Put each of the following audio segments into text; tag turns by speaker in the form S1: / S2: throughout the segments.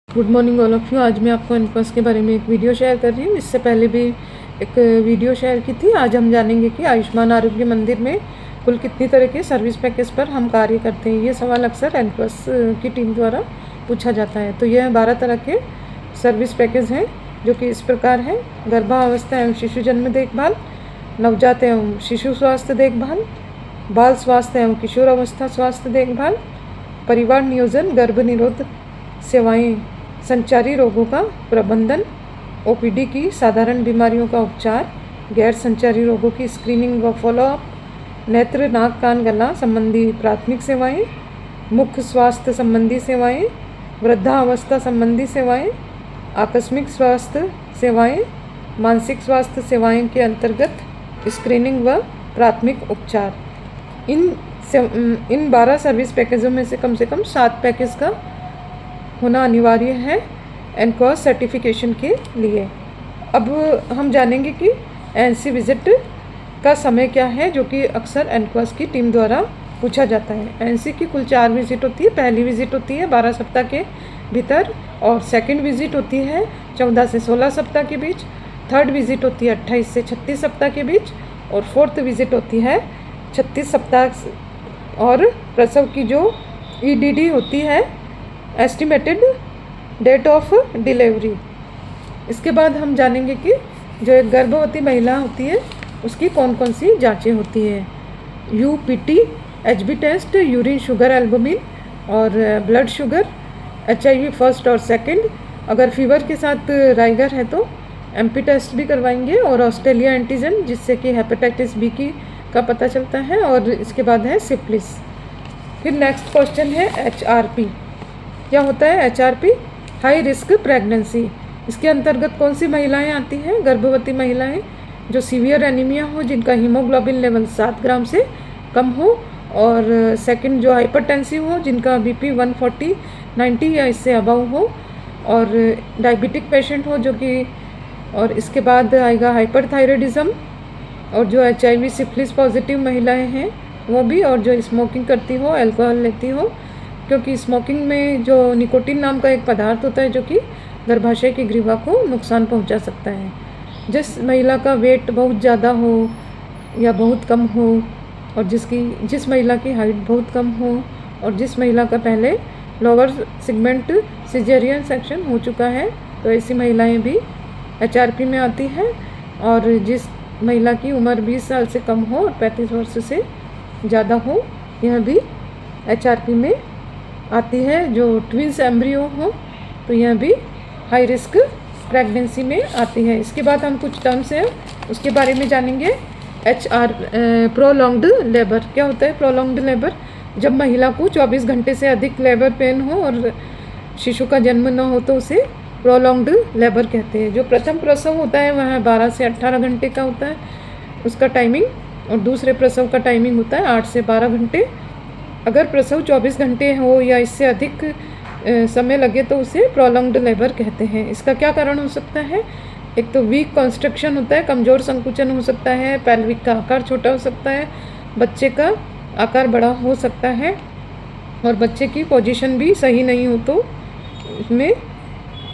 S1: Good morning all of you. आज मैं आपको एनपीएस के बारे में एक वीडियो शेयर कर रही हूँ। इससे पहले भी एक वीडियो शेयर की थी। आज हम जानेंगे कि आयुष्मान आरोग्य मंदिर में कुल कितनी तरह के सर्विस पैकेज पर हम कार्य करते हैं। ये सवाल अक्सर एनपीएस की टीम द्वारा पूछा जाता है। तो यह 12 तरह के सर्विस पैकेज हैं जो कि इस प्रकार हैं: गर्भावस्था एवं शिशु जन्म देखभाल, नवजात एवं शिशु स्वास्थ्य देखभाल, बाल स्वास्थ्य एवं किशोर अवस्था स्वास्थ्य देखभाल, परिवार नियोजन, गर्भ निरोध सेवाएं, संचारी रोगों का प्रबंधन, ओपीडी की साधारण बीमारियों का उपचार, गैर संचारी रोगों की स्क्रीनिंग व फॉलोअप, नेत्र नाक कान गला संबंधी प्राथमिक सेवाएं, मुख्य स्वास्थ्य संबंधी सेवाएं, वृद्धावस्था संबंधी सेवाएं, आकस्मिक स्वास्थ्य सेवाएं, मानसिक स्वास्थ्य सेवाएं के अंतर्गत स्क्रीनिंग व प्राथमिक उपचार। इन 12 सर्विस पैकेजों में से कम 7 पैकेज का होना अनिवार्य है एनकॉस सर्टिफिकेशन के लिए। अब हम जानेंगे कि एनसी विजिट का समय क्या है, जो कि अक्सर एनकॉस की टीम द्वारा पूछा जाता है। एनसी की कुल 4 विजिट होती है। पहली विजिट होती है 12 सप्ताह के भीतर, और सेकंड विजिट होती है 14 से 16 सप्ताह के बीच, थर्ड विजिट होती है 28 से 36 सप्ताह के बीच, और फोर्थ विजिट होती है 36 सप्ताह। और प्रसव की जो ईडीडी होती है, एस्टिमेटेड डेट ऑफ डिलीवरी। इसके बाद हम जानेंगे कि जो एक गर्भवती महिला होती है उसकी कौन कौन सी जांचें होती है। UPT, HB test, urine sugar albumin और ब्लड शुगर, एचआईवी फर्स्ट और सेकंड। अगर फीवर के साथ राइगर है तो एमपी टेस्ट भी करवाएंगे, और ऑस्ट्रेलिया एंटीजन, जिससे कि हेपेटाइटिस बी का पता चलता है। और इसके बाद है सिफिलिस। फिर नेक्स्ट क्वेश्चन है एचआरपी। क्या होता है एचआरपी? High risk pregnancy. इसके अंतर्गत कौन सी महिलाएं आती हैं? गर्भवती महिलाएं जो सीवियर एनीमिया हो, जिनका हीमोग्लोबिन लेवल 7 ग्राम से कम हो, और सेकंड जो हाइपरटेंसिव हो, जिनका बीपी 140/90 या इससे अबव हो, और डायबिटिक पेशेंट हो जो कि, और इसके बाद आएगा हाइपरथायरॉयडिज्म, और जो एचआईवी सिफिलिस पॉजिटिव महिलाएं हैं वो भी, और जो स्मोकिंग करती हो, अल्कोहल लेती हो, क्योंकि स्मोकिंग में जो निकोटीन नाम का एक पदार्थ होता है जो कि गर्भाशय की ग्रीवा को नुकसान पहुंचा सकता है। जिस महिला का वेट बहुत ज़्यादा हो या बहुत कम हो, और जिस महिला की हाइट बहुत कम हो, और जिस महिला का पहले लोअर सेगमेंट सिजेरियन सेक्शन हो चुका है, तो ऐसी महिलाएं भी एचआरपी में आती हैं। और जिस महिला की उम्र 20 साल से कम हो और 35 वर्ष से ज़्यादा हो, यह भी एचआरपी में आती है। जो ट्विंस एम्ब्रियो हो तो यह भी हाई रिस्क प्रेगनेंसी में आती है। इसके बाद हम कुछ टर्म्स हैं उसके बारे में जानेंगे। Prolonged labour. क्या होता है प्रोलॉन्ग्ड लेबर? जब महिला को 24 घंटे से अधिक लेबर पेन हो और शिशु का जन्म न हो तो उसे प्रोलॉन्ग्ड लेबर कहते हैं। जो प्रथम प्रसव होता है वह 12 से 18 घंटे का होता है उसका टाइमिंग, और दूसरे प्रसव का टाइमिंग होता है 8 से 12 घंटे। अगर प्रसव 24 घंटे हो या इससे अधिक समय लगे तो उसे प्रोलॉन्ग्ड लेबर कहते हैं। इसका क्या कारण हो सकता है? एक तो वीक कॉन्स्ट्रक्शन होता है, कमज़ोर संकुचन हो सकता है, पेल्विक का आकार छोटा हो सकता है, बच्चे का आकार बड़ा हो सकता है, और बच्चे की पोजीशन भी सही नहीं हो तो इसमें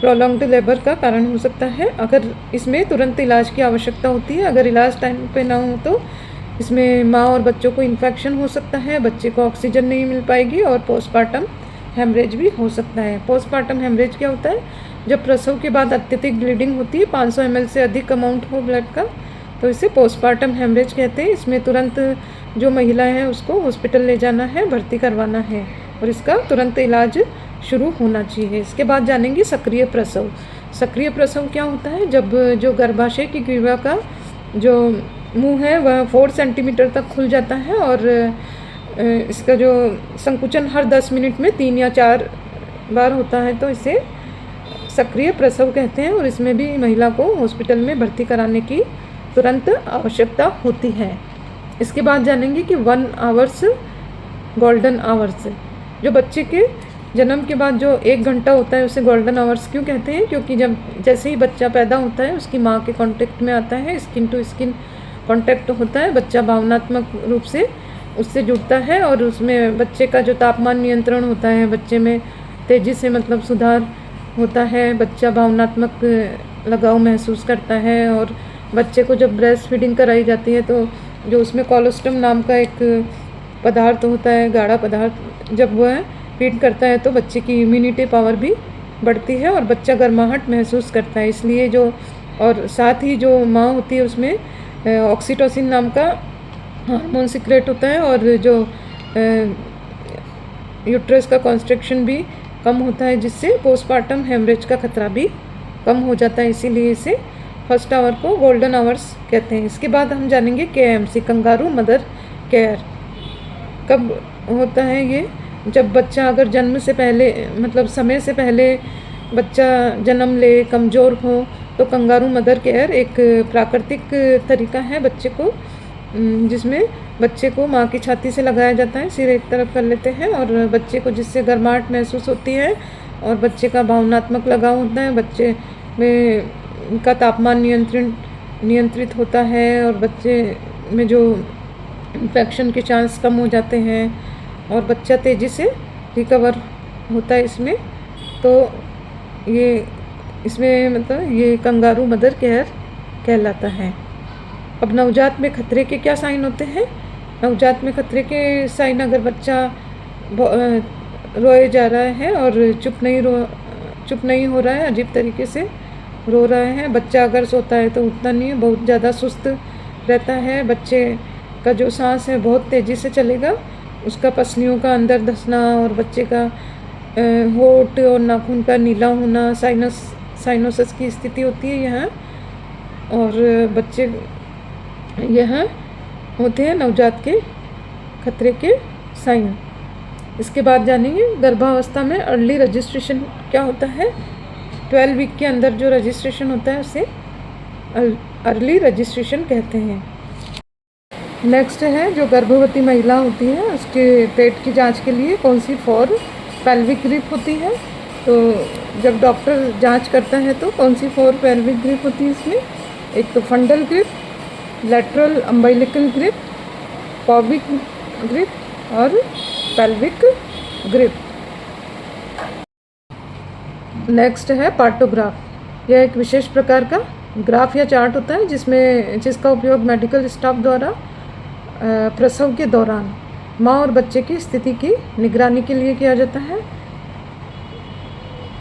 S1: प्रोलॉन्ग्ड लेबर का कारण हो सकता है। अगर इसमें तुरंत इलाज की आवश्यकता होती है, अगर इलाज टाइम पे ना हो तो इसमें माँ और बच्चों को इन्फेक्शन हो सकता है, बच्चे को ऑक्सीजन नहीं मिल पाएगी, और पोस्टमार्टम हेमरेज भी हो सकता है। पोस्टमार्टम हेमरेज क्या होता है? जब प्रसव के बाद अत्यधिक ब्लीडिंग होती है, 500 ml से अधिक अमाउंट हो ब्लड का, तो इसे पोस्टमार्टम हेमरेज कहते हैं। इसमें तुरंत जो महिला है उसको हॉस्पिटल ले जाना है, भर्ती करवाना है, और इसका तुरंत इलाज शुरू होना चाहिए। इसके बाद जानेंगे सक्रिय प्रसव। सक्रिय प्रसव क्या होता है? जब जो गर्भाशय की ग्रीवा का जो मुंह है वह 4 सेंटीमीटर तक खुल जाता है, और इसका जो संकुचन हर 10 मिनट में 3 या 4 बार होता है, तो इसे सक्रिय प्रसव कहते हैं। और इसमें भी महिला को हॉस्पिटल में भर्ती कराने की तुरंत आवश्यकता होती है। इसके बाद जानेंगे कि 1 आवर्स गोल्डन आवर्स। जो बच्चे के जन्म के बाद जो 1 घंटा होता है उसे गोल्डन आवर्स क्यों कहते हैं? क्योंकि जैसे ही बच्चा पैदा होता है उसकी माँ के कांटेक्ट में आता है, स्किन टू स्किन कांटेक्ट होता है, बच्चा भावनात्मक रूप से उससे जुड़ता है, और उसमें बच्चे का जो तापमान नियंत्रण होता है, बच्चे में तेज़ी से मतलब सुधार होता है, बच्चा भावनात्मक लगाव महसूस करता है। और बच्चे को जब ब्रेस्ट फीडिंग कराई जाती है तो जो उसमें कोलोस्टम नाम का एक पदार्थ होता है, गाढ़ा पदार्थ, जब वह फीड करता है तो बच्चे की इम्यूनिटी पावर भी बढ़ती है और बच्चा गर्माहट महसूस करता है। इसलिए जो और साथ ही जो माँ होती है उसमें ऑक्सीटोसिन नाम का हार्मोन सिक्रेट होता है और जो यूट्रस का कॉन्स्ट्रिक्शन भी कम होता है, जिससे पोस्टमार्टम हेमरेज का खतरा भी कम हो जाता है। इसीलिए इसे फर्स्ट आवर को गोल्डन आवर्स कहते हैं। इसके बाद हम जानेंगे KMC, कंगारू मदर केयर। कब होता है ये? जब बच्चा अगर जन्म से पहले मतलब समय से पहले बच्चा जन्म ले, कमज़ोर हो, तो कंगारू मदर केयर एक प्राकृतिक तरीका है बच्चे को, जिसमें बच्चे को माँ की छाती से लगाया जाता है, सिर एक तरफ कर लेते हैं और बच्चे को, जिससे गर्माहट महसूस होती है और बच्चे का भावनात्मक लगाव होता है, बच्चे में का तापमान नियंत्रित होता है और बच्चे में जो इन्फेक्शन के चांस कम हो जाते हैं और बच्चा तेज़ी से रिकवर होता है इसमें। तो ये इसमें मतलब ये कंगारू मदर केयर कहलाता है। अब नवजात में खतरे के क्या साइन होते हैं? नवजात में खतरे के साइन, अगर बच्चा रोए जा रहा है और चुप नहीं हो रहा है, अजीब तरीके से रो रहा है, बच्चा अगर सोता है तो उठता नहीं है, बहुत ज़्यादा सुस्त रहता है, बच्चे का जो सांस है बहुत तेज़ी से चलेगा, उसका पसलियों का अंदर धंसना और बच्चे का होंठ और नाखून का नीला होना, साइनोसिस की स्थिति होती है यहाँ। और बच्चे यहाँ होते हैं नवजात के खतरे के साइन। इसके बाद जानेंगे गर्भावस्था में अर्ली रजिस्ट्रेशन क्या होता है। 12 वीक के अंदर जो रजिस्ट्रेशन होता है उसे अर्ली रजिस्ट्रेशन कहते हैं। नेक्स्ट है जो गर्भवती महिला होती है उसके पेट की जांच के लिए कौन सी 4 पेल्विक ग्रिप होती है। तो जब डॉक्टर जांच करता है तो कौन सी 4 पेल्विक ग्रिप होती है इसमें? एक तो fundal grip, lateral umbilical grip, pubic grip और पेल्विक ग्रिप। नेक्स्ट है पार्टोग्राफ। यह एक विशेष प्रकार का ग्राफ या चार्ट होता है जिसका उपयोग मेडिकल स्टाफ द्वारा प्रसव के दौरान माँ और बच्चे की स्थिति की निगरानी के लिए किया जाता है।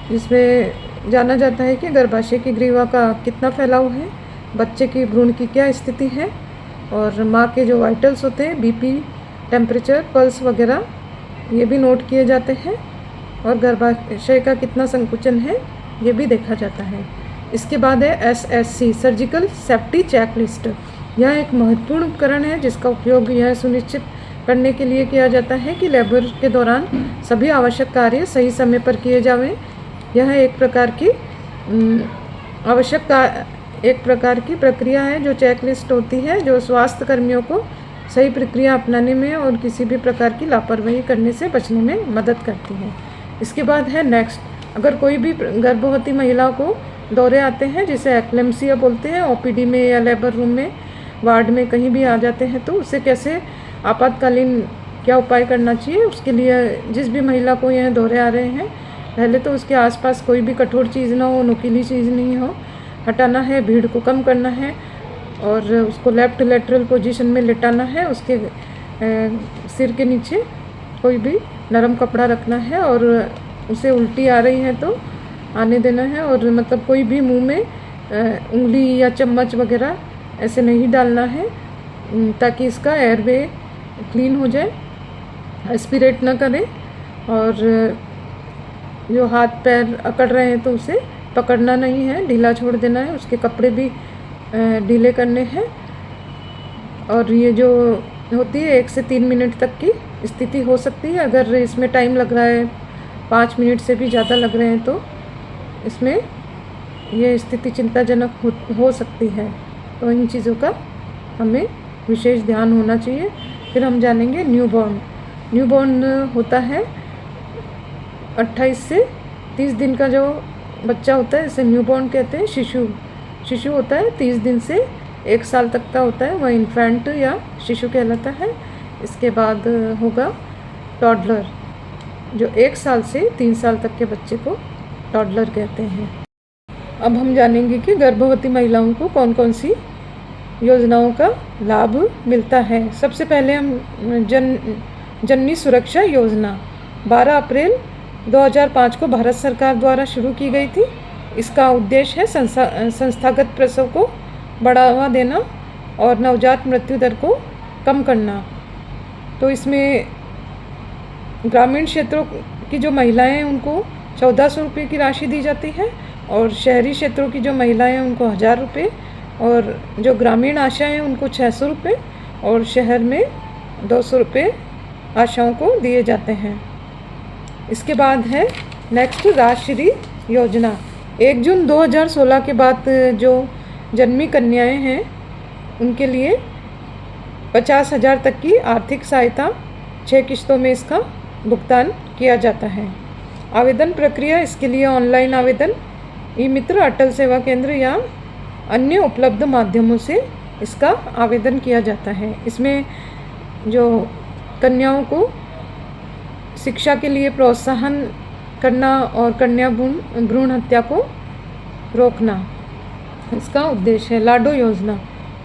S1: जिसमें जाना जाता है कि गर्भाशय की ग्रीवा का कितना फैलाव है, बच्चे की भ्रूण की क्या स्थिति है और माँ के जो वाइटल्स होते हैं, BP, टेम्परेचर, पल्स वगैरह, ये भी नोट किए जाते हैं और गर्भाशय का कितना संकुचन है ये भी देखा जाता है। इसके बाद है SSC, सर्जिकल सेफ्टी चेकलिस्ट। यह एक महत्वपूर्ण उपकरण है जिसका उपयोग यह सुनिश्चित करने के लिए किया जाता है कि लेबर के दौरान सभी आवश्यक कार्य सही समय पर किए जावें। यह एक प्रकार की प्रक्रिया है जो चेकलिस्ट होती है, जो स्वास्थ्य कर्मियों को सही प्रक्रिया अपनाने में और किसी भी प्रकार की लापरवाही करने से बचने में मदद करती है। इसके बाद है नेक्स्ट, अगर कोई भी गर्भवती महिला को दौरे आते हैं जिसे एक्लेम्सिया बोलते हैं, OPD में या लेबर रूम में, वार्ड में कहीं भी आ जाते हैं, तो उसे कैसे आपातकालीन क्या उपाय करना चाहिए। उसके लिए जिस भी महिला को यह दौरे आ रहे हैं, पहले तो उसके आसपास कोई भी कठोर चीज़ ना हो, नुकीली चीज़ नहीं हो, हटाना है, भीड़ को कम करना है और उसको लेफ्ट लेटरल पोजीशन में लेटाना है। उसके सिर के नीचे कोई भी नरम कपड़ा रखना है और उसे उल्टी आ रही है तो आने देना है और मतलब कोई भी मुंह में उंगली या चम्मच वगैरह ऐसे नहीं डालना है ताकि इसका एयरवे क्लीन हो जाए, एस्पिरेट ना करें। और जो हाथ पैर अकड़ रहे हैं तो उसे पकड़ना नहीं है, ढीला छोड़ देना है, उसके कपड़े भी ढीले करने हैं। और ये जो होती है 1 से 3 मिनट तक की स्थिति हो सकती है। अगर इसमें टाइम लग रहा है, 5 मिनट से भी ज़्यादा लग रहे हैं, तो इसमें ये स्थिति चिंताजनक हो सकती है। तो इन चीज़ों का हमें विशेष ध्यान होना चाहिए। फिर हम जानेंगे न्यूबॉर्न होता है 28 से 30 दिन का जो बच्चा होता है, इसे न्यूबॉर्न कहते हैं। शिशु होता है 30 दिन से 1 साल तक का होता है, वह इन्फेंट या शिशु कहलाता है। इसके बाद होगा टॉडलर, जो 1 साल से 3 साल तक के बच्चे को टॉडलर कहते हैं। अब हम जानेंगे कि गर्भवती महिलाओं को कौन कौन सी योजनाओं का लाभ मिलता है। सबसे पहले हम जननी सुरक्षा योजना 12 अप्रैल 2005 को भारत सरकार द्वारा शुरू की गई थी। इसका उद्देश्य है संस्थागत प्रसव को बढ़ावा देना और नवजात मृत्यु दर को कम करना। तो इसमें ग्रामीण क्षेत्रों की जो महिलाएं हैं उनको 1400 रुपये की राशि दी जाती है और शहरी क्षेत्रों की जो महिलाएं हैं उनको 1000 रुपये और जो ग्रामीण आशाएं हैं उनको 600 रुपये और शहर में 200 रुपये आशाओं को दिए जाते हैं। इसके बाद है नेक्स्ट राजश्री योजना। 1 जून 2016 के बाद जो जन्मी कन्याएं हैं उनके लिए 50,000 तक की आर्थिक सहायता 6 किश्तों में इसका भुगतान किया जाता है। आवेदन प्रक्रिया इसके लिए ऑनलाइन आवेदन, ई मित्र, अटल सेवा केंद्र या अन्य उपलब्ध माध्यमों से इसका आवेदन किया जाता है। इसमें जो कन्याओं को शिक्षा के लिए प्रोत्साहन करना और कन्या भ्रूण हत्या को रोकना इसका उद्देश्य है। लाडो योजना,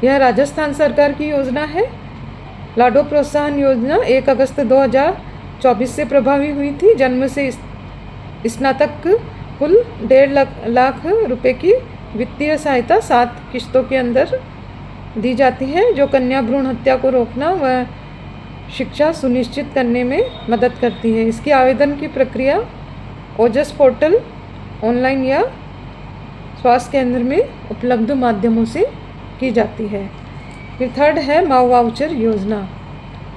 S1: यह राजस्थान सरकार की योजना है। लाडो प्रोत्साहन योजना 1 अगस्त 2024 से प्रभावी हुई थी। जन्म से स्नातक कुल 1.5 लाख रुपए की वित्तीय सहायता 7 किश्तों के अंदर दी जाती है, जो कन्या भ्रूण हत्या को रोकना व शिक्षा सुनिश्चित करने में मदद करती है। इसकी आवेदन की प्रक्रिया ओजस पोर्टल, ऑनलाइन या स्वास्थ्य केंद्र में उपलब्ध माध्यमों से की जाती है। फिर थर्ड है माँ वाउचर योजना,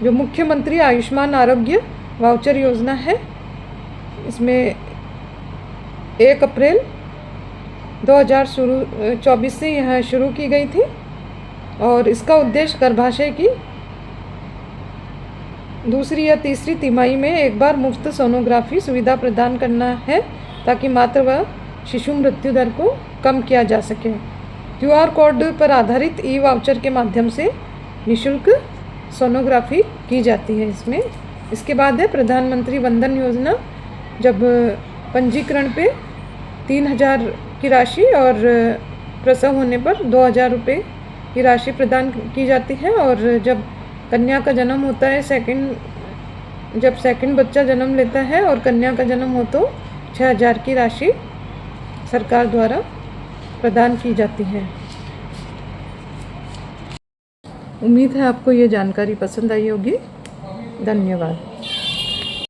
S1: जो मुख्यमंत्री आयुष्मान आरोग्य वाउचर योजना है। इसमें 1 अप्रैल 2024 से यह शुरू की गई थी और इसका उद्देश्य गर्भाशय की दूसरी या तीसरी तिमाही में एक बार मुफ्त सोनोग्राफी सुविधा प्रदान करना है, ताकि मातृ व शिशु मृत्यु दर को कम किया जा सके। QR कोड पर आधारित ई वाउचर के माध्यम से निःशुल्क सोनोग्राफी की जाती है इसमें। इसके बाद है प्रधानमंत्री वंदन योजना, जब पंजीकरण पे 3000 की राशि और प्रसव होने पर 2000 रुपये की राशि प्रदान की जाती है और जब कन्या का जन्म होता है जब सेकंड बच्चा जन्म लेता है और कन्या का जन्म हो तो 6000 की राशि सरकार द्वारा प्रदान की जाती है। उम्मीद है आपको ये जानकारी पसंद आई होगी। धन्यवाद।